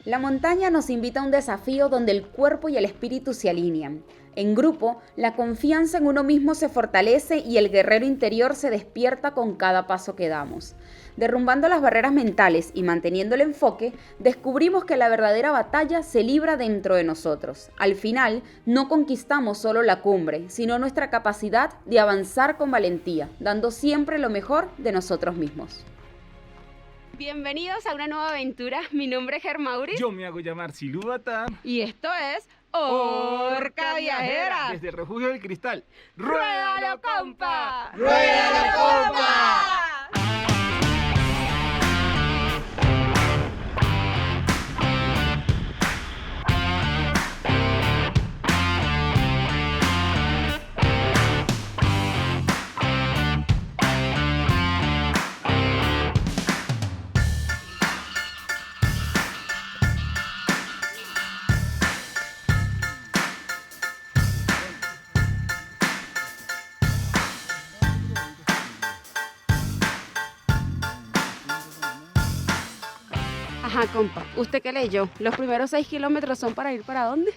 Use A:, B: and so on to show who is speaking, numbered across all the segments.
A: La montaña nos invita a un desafío donde el cuerpo y el espíritu se alinean. En grupo, la confianza en uno mismo se fortalece y el guerrero interior se despierta con cada paso que damos. Derrumbando las barreras mentales y manteniendo el enfoque, descubrimos que la verdadera batalla se libra dentro de nosotros. Al final, no conquistamos solo la cumbre, sino nuestra capacidad de avanzar con valentía, dando siempre lo mejor de nosotros mismos. Bienvenidos a una nueva aventura. Mi nombre es Germauris.
B: Yo me hago llamar Silúbata.
A: Y esto es Orca Viajera.
B: Desde el Refugio del Cristal.
A: ¡Ruédalo, compa!
C: ¡Ruédalo, compa!
A: Ajá, compa, ¿usted qué leyó? ¿Los primeros 6 kilómetros son para ir para dónde?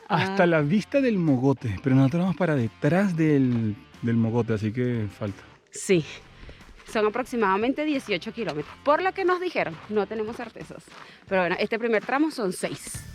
B: Hasta la vista del Mogote, pero nosotros vamos para detrás del Mogote, así que falta.
A: Sí, son aproximadamente 18 kilómetros. Por lo que nos dijeron, no tenemos certezas. Pero bueno, este primer tramo son 6.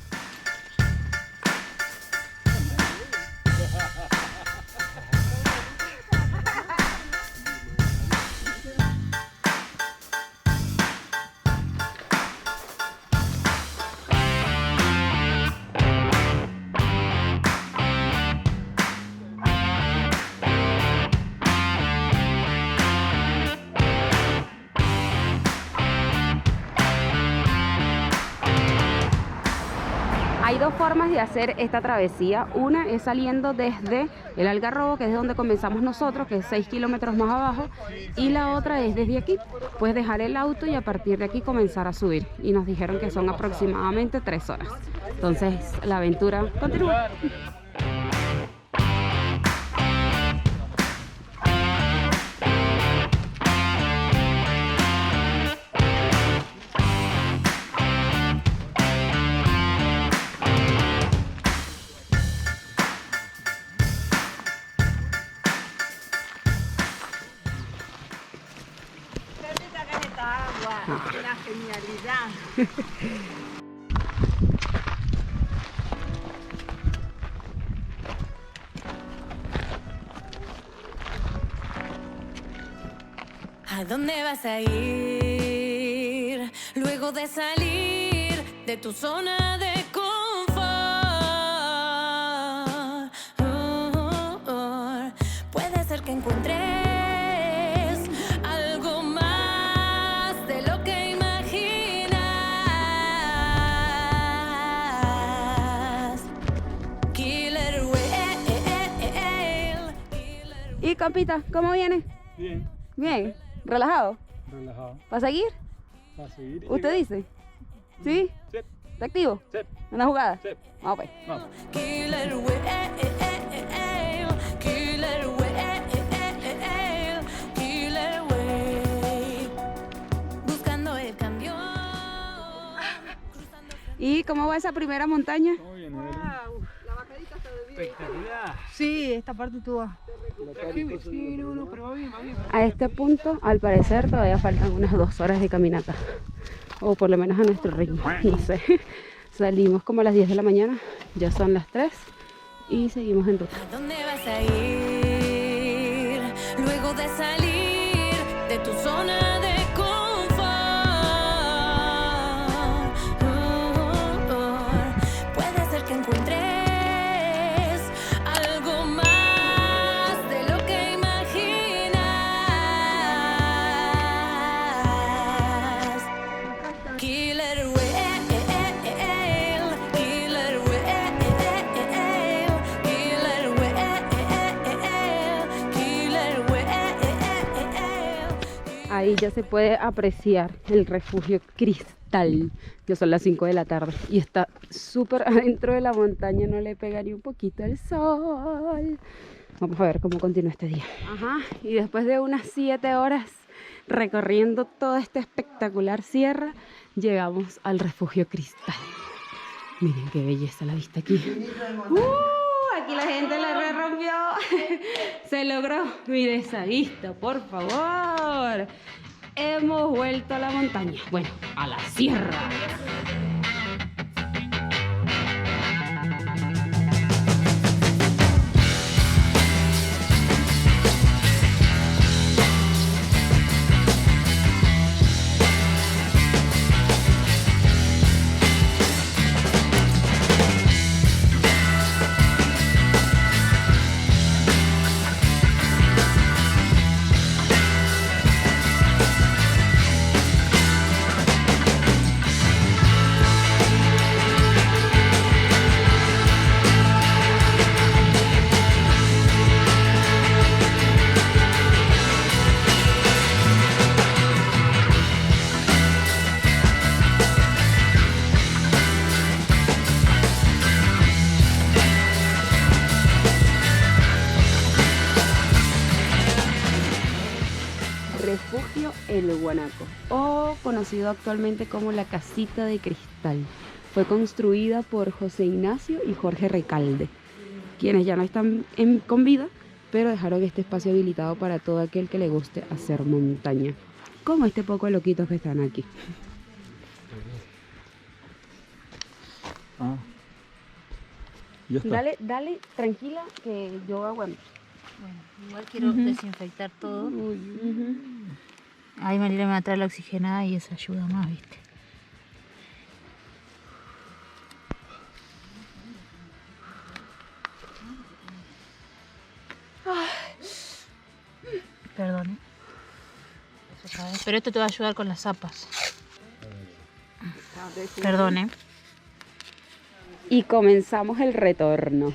A: Hay dos formas de hacer esta travesía. Una es saliendo desde el Algarrobo, que es donde comenzamos nosotros, que es 6 kilómetros más abajo. Y la otra es desde aquí. Puedes dejar el auto y a partir de aquí comenzar a subir. Y nos dijeron que son aproximadamente 3 horas. Entonces la aventura continúa.
C: Una genialidad.
D: ¿A dónde vas a ir luego de salir de tu zona de confort? Puede ser que encuentres algo más de lo que imaginas. Killer Whale.
A: Y compita, ¿cómo viene?
B: Bien,
A: Bien, relajado.
B: relajado.
A: ¿Para seguir?
B: ¿Para seguir?
A: ¿Usted dice? ¿Sí?
B: Sí,
A: ¿Está activo?
B: sí,
A: ¿Una jugada?
B: sí.
A: Vamos pues.
B: Vamos.
D: Killer Whale. Killer Whale. Killer Whale. Buscando el cambio.
A: ¿Y cómo va esa primera montaña?
B: ¿Cómo viene, Evelyn?
C: La bajadita está de bien.
B: Espectacular.
C: Sí, esta parte estuvo.
B: Sí, no, pero va bien, va bien.
A: A este punto, al parecer, todavía faltan unas 2 horas de caminata. O por lo menos a nuestro ritmo, no sé. Salimos como a las 10 de la mañana, ya son las 3 y seguimos en ruta.
D: ¿A dónde vas a ir luego de salir de tu zona de confort? Puede ser que encuentres algo más de lo que imaginas. Killer Whale, Killer Whale, Killer Whale, Killer Whale.
A: Ahí ya se puede apreciar el refugio Cristal. Ya son las 5 de la tarde y está súper adentro de la montaña, no le pega ni un poquito el sol. Vamos a ver cómo continúa este día. Ajá, y después de unas 7 horas recorriendo toda esta espectacular sierra, llegamos al refugio Cristal. Miren qué belleza la vista aquí. Aquí la gente la re rompió. Se logró. Miren esa vista, por favor. Hemos vuelto a la montaña. Bueno, a la sierra. Refugio El Guanaco, o conocido actualmente como la Casita de Cristal. Fue construida por José Ignacio y Jorge Recalde, quienes ya no están con vida, pero dejaron este espacio habilitado para todo aquel que le guste hacer montaña, como este poco de loquitos que están aquí.
B: Ya está.
A: Dale, tranquila, que yo aguanto.
E: Bueno, igual quiero desinfectar todo. Ahí Mariela me va a traer la oxigenada y eso ayuda más, ¿viste? Perdón. Pero esto te va a ayudar con las zapas. Perdón.
A: Y comenzamos el retorno.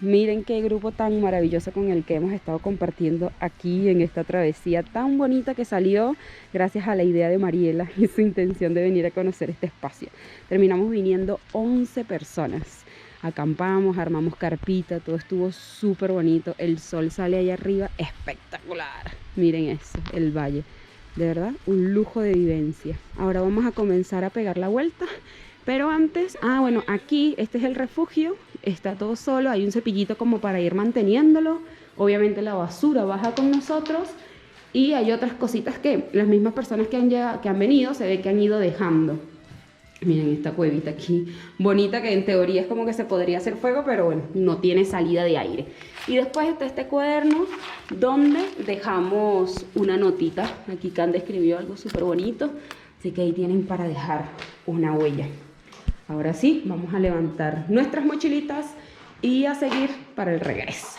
A: Miren qué grupo tan maravilloso con el que hemos estado compartiendo aquí en esta travesía tan bonita que salió gracias a la idea de Mariela y su intención de venir a conocer este espacio. Terminamos viniendo 11 personas. Acampamos, armamos carpita, todo estuvo súper bonito. El sol sale allá arriba, espectacular. Miren eso, el valle. De verdad, un lujo de vivencia. Ahora vamos a comenzar a pegar la vuelta. Pero antes, bueno, aquí, este es el refugio, está todo solo, hay un cepillito como para ir manteniéndolo. Obviamente la basura baja con nosotros y hay otras cositas que las mismas personas que han venido se ve que han ido dejando. Miren esta cuevita aquí, bonita, que en teoría es como que se podría hacer fuego, pero bueno, no tiene salida de aire. Y después está este cuaderno donde dejamos una notita. Aquí Cande escribió algo súper bonito, así que ahí tienen para dejar una huella. Ahora sí, vamos a levantar nuestras mochilitas y a seguir para el regreso.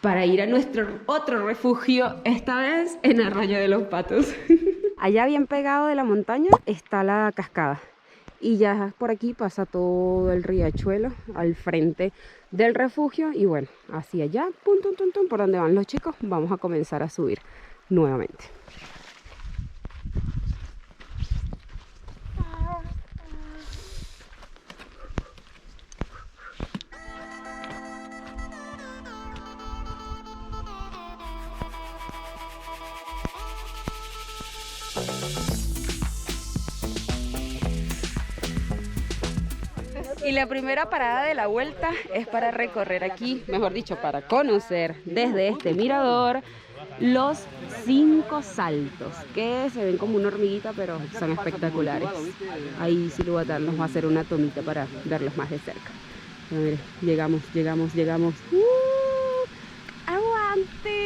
A: Para ir a nuestro otro refugio, esta vez en Arroyo de los Patos. Allá bien pegado de la montaña está la cascada. Y ya por aquí pasa todo el riachuelo al frente del refugio. Y bueno, hacia allá, pum, tum, tum, tum, por donde van los chicos, vamos a comenzar a subir nuevamente. Y la primera parada de la vuelta es para recorrer aquí, mejor dicho, para conocer desde este mirador los 5 saltos, que se ven como una hormiguita, pero son espectaculares. Ahí sí nos va a hacer una tomita para verlos más de cerca. A ver, llegamos. ¡Aguante!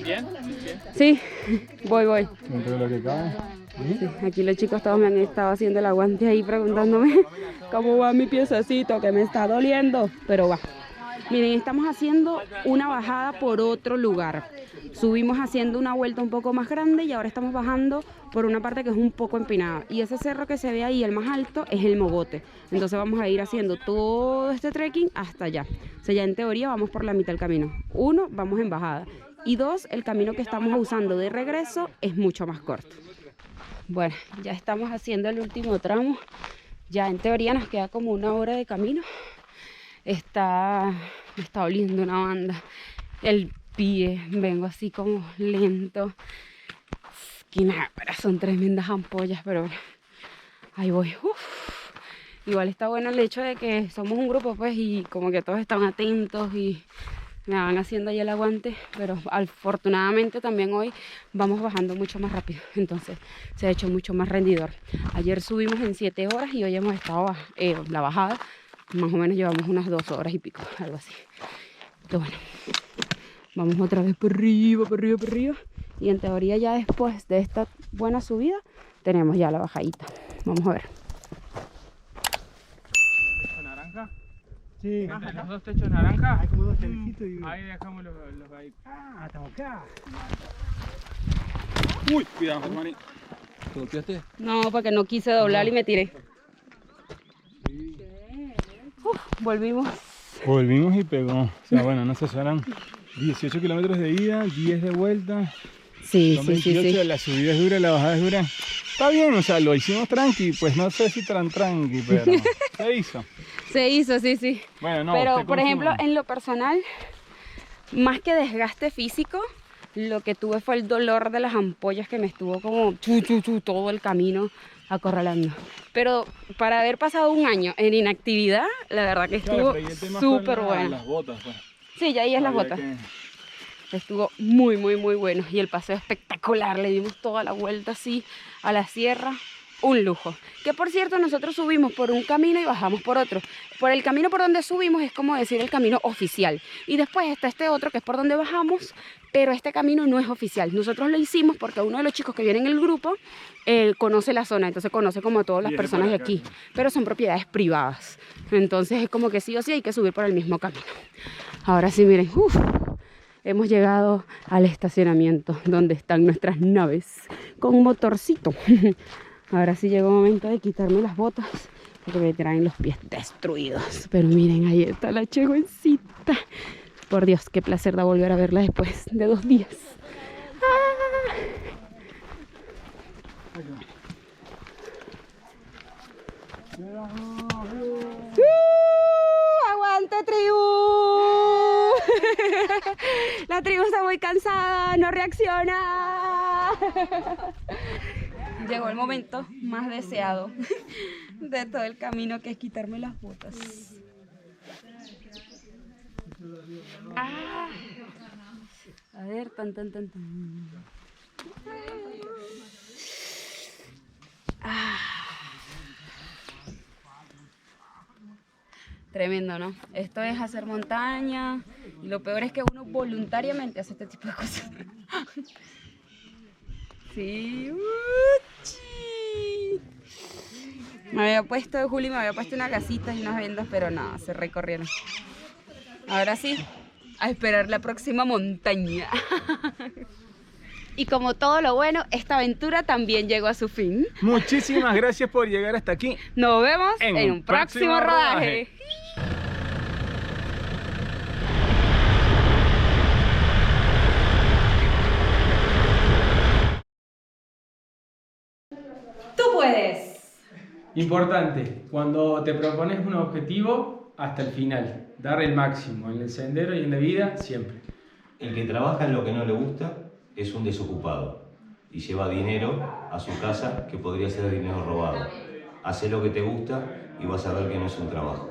B: ¿Bien?
A: Sí, voy.
B: Dentro de lo que cabe.
A: Sí, aquí los chicos todos me han estado haciendo el aguante ahí preguntándome cómo va mi piececito, que me está doliendo, pero va. Miren, estamos haciendo una bajada por otro lugar. Subimos haciendo una vuelta un poco más grande y ahora estamos bajando por una parte que es un poco empinada. Y ese cerro que se ve ahí, el más alto, es el Mogote. Entonces vamos a ir haciendo todo este trekking hasta allá. O sea, ya en teoría vamos por la mitad del camino. 1, vamos en bajada. Y 2, el camino que estamos usando de regreso es mucho más corto. Bueno, ya estamos haciendo el último tramo. Ya en teoría nos queda como 1 hora de camino. Me está oliendo una banda. El pie, vengo así como lento. Que nada, pero son tremendas ampollas, pero bueno, ahí voy. Igual está bueno el hecho de que somos un grupo, pues, y como que todos están atentos y me van haciendo ahí el aguante, pero afortunadamente también hoy vamos bajando mucho más rápido, entonces se ha hecho mucho más rendidor. Ayer subimos en 7 horas y hoy hemos estado la bajada, más o menos llevamos unas 2 horas y pico, algo así. Pero bueno, vamos otra vez por arriba, por arriba, por arriba. Y en teoría ya después de esta buena subida tenemos ya la bajadita. Vamos a ver.
B: ¿Techo naranja?
F: Sí.
B: ¿Entre los 2 techos naranja?
F: Hay como 2 telecitos y...
B: Ahí dejamos los ahí.
F: Ah, estamos acá.
B: Uy, cuidado, Mari. ¿Te golpeaste?
A: No, porque no quise doblar y me tiré. Volvimos.
B: Volvimos y pegó. O sea, bueno, no sé, serán 18 kilómetros de ida, 10 de vuelta.
A: Sí,
B: Son
A: sí,
B: 28,
A: sí, sí.
B: la subida es dura, la bajada es dura. Está bien, o sea, lo hicimos tranqui, pues no sé si tan tranqui, pero se hizo.
A: Se hizo, sí, sí.
B: Bueno, no,
A: Pero,
B: usted
A: por ejemplo,
B: confirma.
A: en lo personal, más que desgaste físico, lo que tuve fue el dolor de las ampollas que me estuvo como todo el camino acorralando. Pero para haber pasado un año en inactividad, la verdad que
B: Claro,
A: estuvo
B: pero ahí el tema fue
A: súper bueno.
B: las botas, pues.
A: Sí, ya ahí es las
B: Había
A: botas.
B: que-
A: Estuvo muy, muy, muy bueno. Y el paseo espectacular. Le dimos toda la vuelta así a la sierra. Un lujo. Que por cierto, nosotros subimos por un camino y bajamos por otro. Por el camino por donde subimos es como decir el camino oficial. Y después está este otro que es por donde bajamos, pero este camino no es oficial. Nosotros lo hicimos porque uno de los chicos que viene en el grupo, él conoce la zona, entonces conoce como a todas las
B: Y es de
A: personas
B: por
A: de
B: acá,
A: aquí.
B: sí.
A: Pero son propiedades privadas. Entonces es como que sí o sí hay que subir por el mismo camino. Ahora sí, miren, hemos llegado al estacionamiento donde están nuestras naves con motorcito. Ahora sí llegó el momento de quitarme las botas porque me traen los pies destruidos. Pero miren, ahí está la chegoncita. Por Dios, qué placer da volver a verla después de 2 días. ¡Ah! ¡Aguante, tribu! La tribu está muy cansada, no reacciona. Llegó el momento más deseado de todo el camino, que es quitarme las botas. Ah. A ver, tan. Ah. Tremendo, ¿no? Esto es hacer montaña y lo peor es que uno voluntariamente hace este tipo de cosas. Sí. Uchi. Juli me había puesto una gasita y unas vendas, pero no, se recorrieron. Ahora sí, a esperar la próxima montaña. Y como todo lo bueno, esta aventura también llegó a su fin.
B: Muchísimas gracias por llegar hasta aquí.
A: Nos vemos
B: En
A: en
B: un
A: un próximo
B: próximo
A: rodaje.
B: rodaje.
A: ¡Tú puedes!
G: Importante, cuando te propones un objetivo, hasta el final, dar el máximo en el sendero y en la vida, siempre.
H: El que trabaja en lo que no le gusta es un desocupado y lleva dinero a su casa que podría ser dinero robado. Hacé lo que te gusta y vas a ver que no es un trabajo.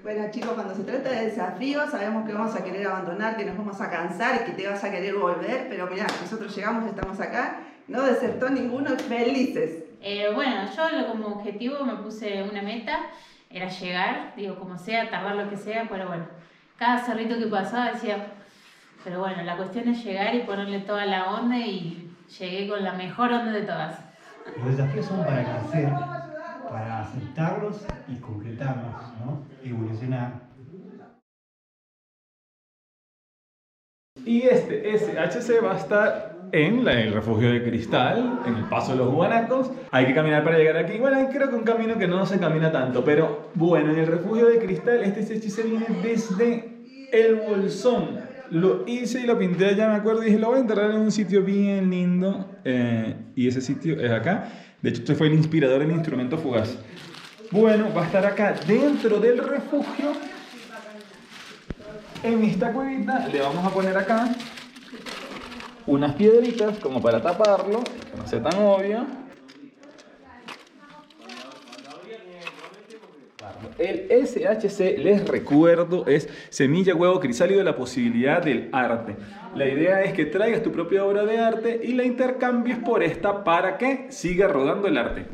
C: Bueno chicos, cuando se trata de desafíos sabemos que vamos a querer abandonar, que nos vamos a cansar, que te vas a querer volver, pero mirá, nosotros llegamos, estamos acá, no desertó ninguno, felices.
E: Bueno, yo como objetivo me puse una meta, era llegar, digo, como sea, tardar lo que sea, pero bueno, cada cerrito que pasaba decía, pero bueno, la cuestión es llegar y ponerle toda la onda y llegué con la mejor onda de todas.
F: Los desafíos son para crecer, para aceptarlos y concretarlos, ¿no? Evolucionar.
B: Y este SHC va a estar en el refugio de cristal, en el paso de los guanacos. Hay que caminar para llegar aquí. Bueno, creo que un camino que no se camina tanto, pero bueno, en el refugio de cristal este SHC viene desde el Bolsón. Lo hice y lo pinté allá, me acuerdo, y dije, lo voy a enterrar en un sitio bien lindo, y ese sitio es acá. De hecho, este fue el inspirador del instrumento fugaz. Bueno, va a estar acá dentro del refugio. En esta cuevita le vamos a poner acá unas piedritas como para taparlo, que no sea tan obvio. El SHC, les recuerdo, es semilla, huevo, crisálida, la posibilidad del arte. La idea es que traigas tu propia obra de arte y la intercambies por esta para que siga rodando el arte.